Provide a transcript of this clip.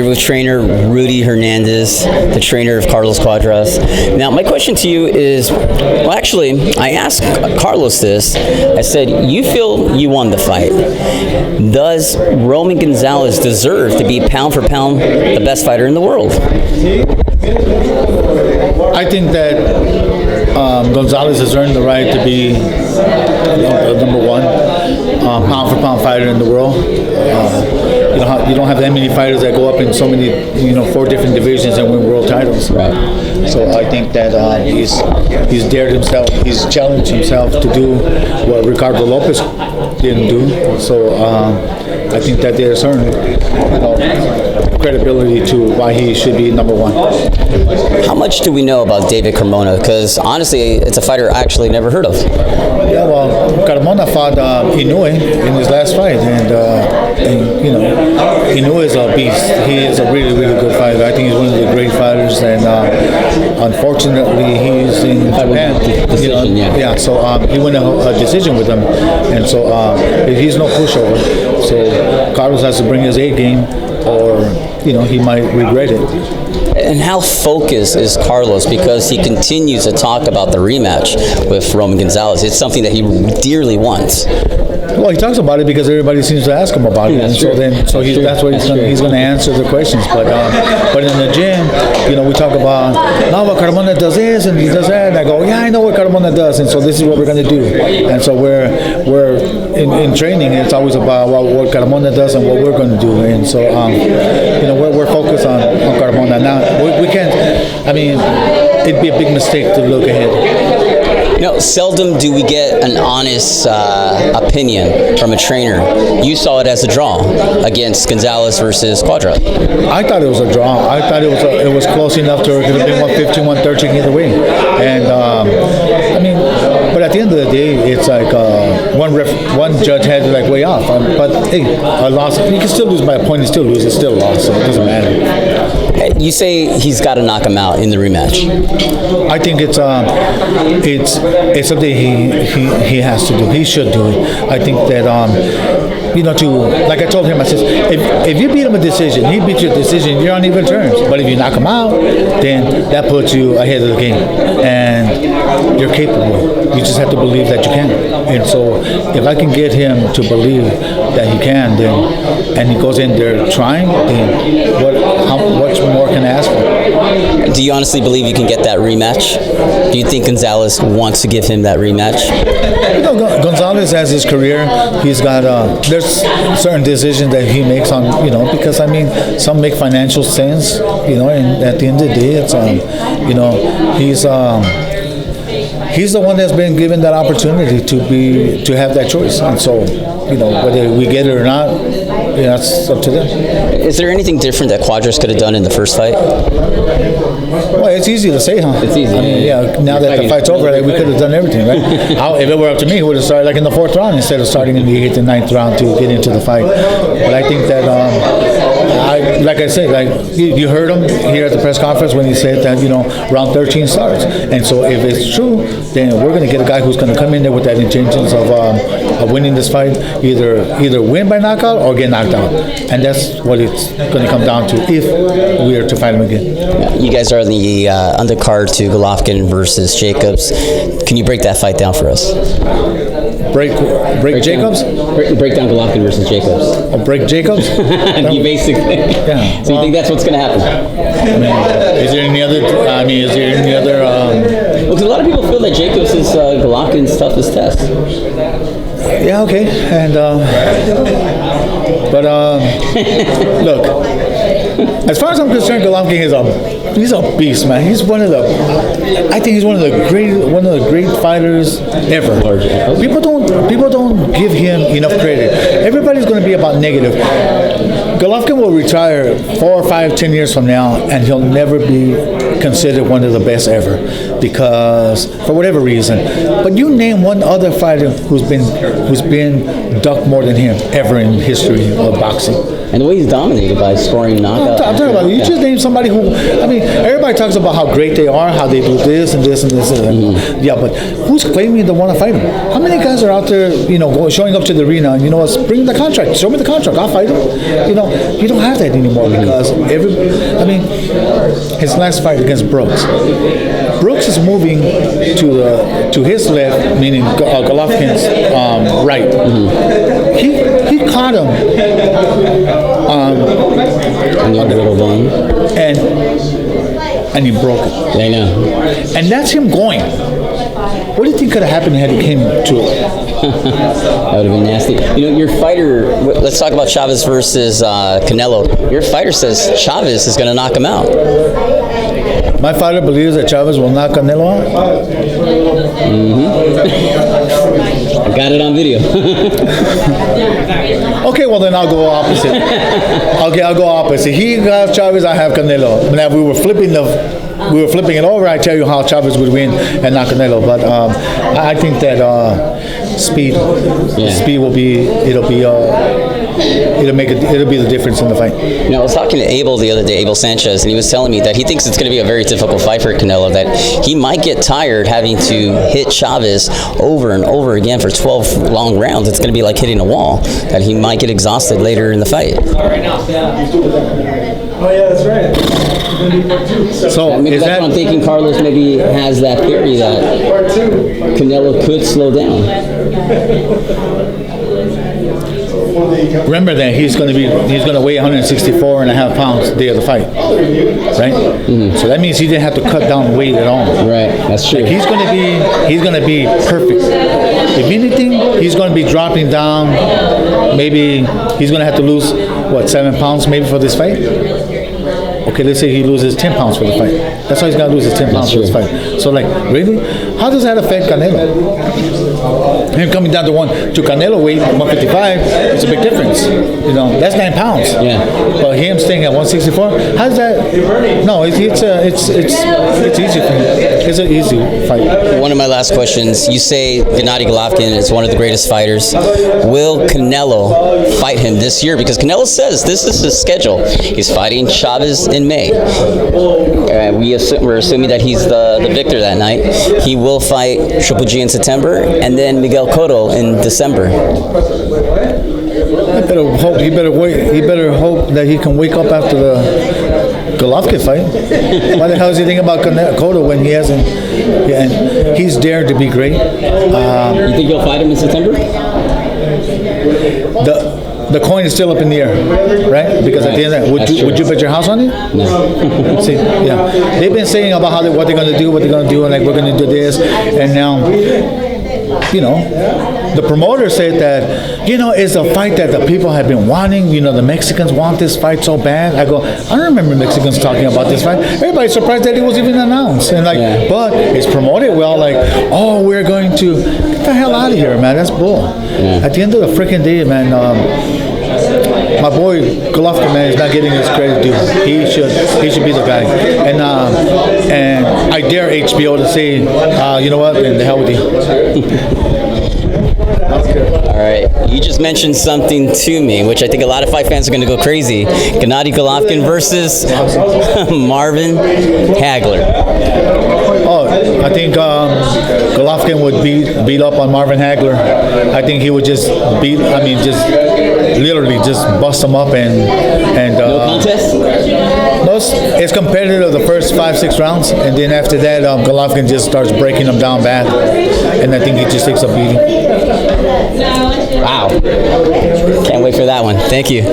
here with trainer Rudy Hernandez, the trainer of Carlos Cuadras. Now, my question to you is, well, actually, I asked Carlos this. I said, you feel you won the fight. Does Roman Gonzalez deserve to be pound for pound the best fighter in the world? I think that Gonzalez has earned the right to be the number one pound for pound fighter in the world. You don't have that many fighters that go up in so many, 4 different divisions and win world titles. Right. So I think that he's dared himself, he's challenged himself to do what Ricardo Lopez didn't do. So I think that there's certain credibility to why he should be number one. How much do we know about David Carmona? Because honestly, it's a fighter I actually never heard of. Yeah, well, Carmona fought Inoue in his last fight, and Inoue is a beast. He is a really, really good fighter. I think he's one of the great fighters, and unfortunately, he's in Japan. Decision, So he won a decision with him, and so he's no pushover. So Carlos has to bring his A game, or he might regret it. And how focused is Carlos? Because he continues to talk about the rematch with Roman Gonzalez. It's something that he dearly wants. Well, he talks about it because everybody seems to ask him about it, and that's what he's going to answer the questions. But in the gym, we talk about what Carmona does this and he does that. And I go, yeah, I know what Carmona does, and so this is what we're going to do. And so we're in training. It's always about what Carmona does and what we're going to do. And so we're focused on Carmona now. We can't. I mean, it'd be a big mistake to look ahead. Seldom do we get an honest opinion from a trainer. You saw it as a draw against Gonzalez versus Cuadras. I thought it was a draw. I thought it was close enough to it could have been 115, 113 either way. And but at the end of the day, it's like one judge had it way off. But hey, a loss. You can still lose by a point. You still lose. It's still a loss. So it doesn't matter. You say he's got to knock him out in the rematch. I think it's something he has to do. He should do it. I think that like I told him, I said, if you beat him a decision, he beats you a decision, you're on even terms. But if you knock him out, then that puts you ahead of the game, and you're capable. You just have to believe that you can. And so, if I can get him to believe that he can, and he goes in there trying, then how much more can I ask for? Do you honestly believe you can get that rematch? Do you think Gonzalez wants to give him that rematch? Gonzalez has his career. He's got there's certain decisions that he makes on because some make financial sense. And at the end of the day, it's he's the one that's been given that opportunity to have that choice, and so whether we get it or not, that's up to them. Is there anything different that Cuadras could have done in the first fight? Well, it's easy to say, huh? It's easy. Now that the fight's over, we could have done everything, right? If it were up to me, we would have started in the 4th round instead of starting in the 8th and 9th round to get into the fight. But I think that, like I said, you heard him here at the press conference when he said that round 13 starts, and so if it's true, then we're going to get a guy who's going to come in there with that intentions of winning this fight, either win by knockout or get knocked out, and that's what it's going to come down to if we are to fight him again. Yeah, you guys are the undercard to Golovkin versus Jacobs. Can you break that fight down for us? Break Jacobs? Break down Golovkin versus Jacobs. Break Jacobs? You basically. Yeah. So you think that's what's going to happen? Is there any other? Well, because a lot of people feel that Jacobs is Golovkin's toughest test. Yeah. Okay. And look. As far as I'm concerned, Golovkin he's a beast, man. He's one of the great fighters ever. People don't give him enough credit. Everybody's going to be about negative. Golovkin will retire 4, 5, 10 years from now, and he'll never be considered one of the best ever because for whatever reason. But you name one other fighter who's been ducked more than him ever in history of boxing. And the way he's dominated by scoring knockouts. I'm talking about you just named somebody who, everybody talks about how great they are, how they do this and this and this. Mm-hmm. Yeah, but who's claiming to want to fight him? How many guys are out there, showing up to the arena and bring the contract, show me the contract, I'll fight him. You don't have that anymore because his last fight against Brooks. Brooks is moving to his left, meaning Golovkin's right. He caught him on the little bone, and he broke it. I know. And that's him going. What do you think could have happened had he came to it? That would have been nasty. You know, your fighter, let's talk about Chavez versus Canelo. Your fighter says Chavez is going to knock him out. My fighter believes that Chavez will knock Canelo out. I got it on video. Okay, well then I'll go opposite. Okay, I'll go opposite. He has Chavez, I have Canelo. Now we were flipping it over. I tell you how Chavez would win and not Canelo. But I think that speed will be. It'll be the difference in the fight. You know, I was talking to Abel the other day, Abel Sanchez, and he was telling me that he thinks it's going to be a very difficult fight for Canelo, that he might get tired having to hit Chavez over and over again for 12 long rounds. It's going to be like hitting a wall, that he might get exhausted later in the fight. Oh, yeah, that's right. So Maybe that's what I'm thinking. Carlos maybe has that theory that Canelo could slow down. Remember that he's going to weigh 164 and a half pounds the day of the fight, right? So that means he didn't have to cut down weight at all. Right, that's true. Like he's going to be perfect. If anything, he's going to be dropping down. Maybe he's going to have to lose 7 pounds maybe for this fight. Okay, let's say he loses 10 pounds for the fight. That's why he's got to lose his 10 pounds for this fight. So, like, really? How does that affect Canelo? Him coming down to Canelo weight, 155, it's a big difference. You know, that's 9 pounds. Yeah. But him staying at 164, how's that? No, it's easy for him. It's an easy fight. One of my last questions, you say Gennady Golovkin is one of the greatest fighters. Will Canelo fight him this year? Because Canelo says this is his schedule. He's fighting Chavez in May. We're assuming that he's the victor that night. He will fight Triple G in September, and then Miguel Cotto in December. He better hope that he can wake up after the Golovkin fight. Why the hell is he thinking about Cotto when he hasn't? Yeah, and he's dared to be great. You think you'll fight him in September? The coin is still up in the air, right? Because at the end of that, would you bet your house on it? No. See, yeah, they've been saying about what they're going to do, and like we're going to do this, and now, you know, the promoter said that, you know, it's a fight that the people have been wanting. You know, the Mexicans want this fight so bad. I go, I don't remember Mexicans talking about this fight. Everybody's surprised that it was even announced, and but it's promoted well. Like, oh, we're going to get the hell out of here, man. That's bull. Yeah. At the end of the freaking day, man. My boy Golovkin, man, is not getting his credit due. He should be the guy. And I dare HBO to say, you know what, and the hell with you. All right. You just mentioned something to me, which I think a lot of fight fans are going to go crazy. Gennady Golovkin versus Marvin Hagler. Oh, I think Golovkin would beat up on Marvin Hagler. I think he would just literally just bust him up and no contest? No, it's competitive the first 5-6 rounds, and then after that, Golovkin just starts breaking him down bad, and I think he just takes a beating. Wow. Can't wait for that one. Thank you.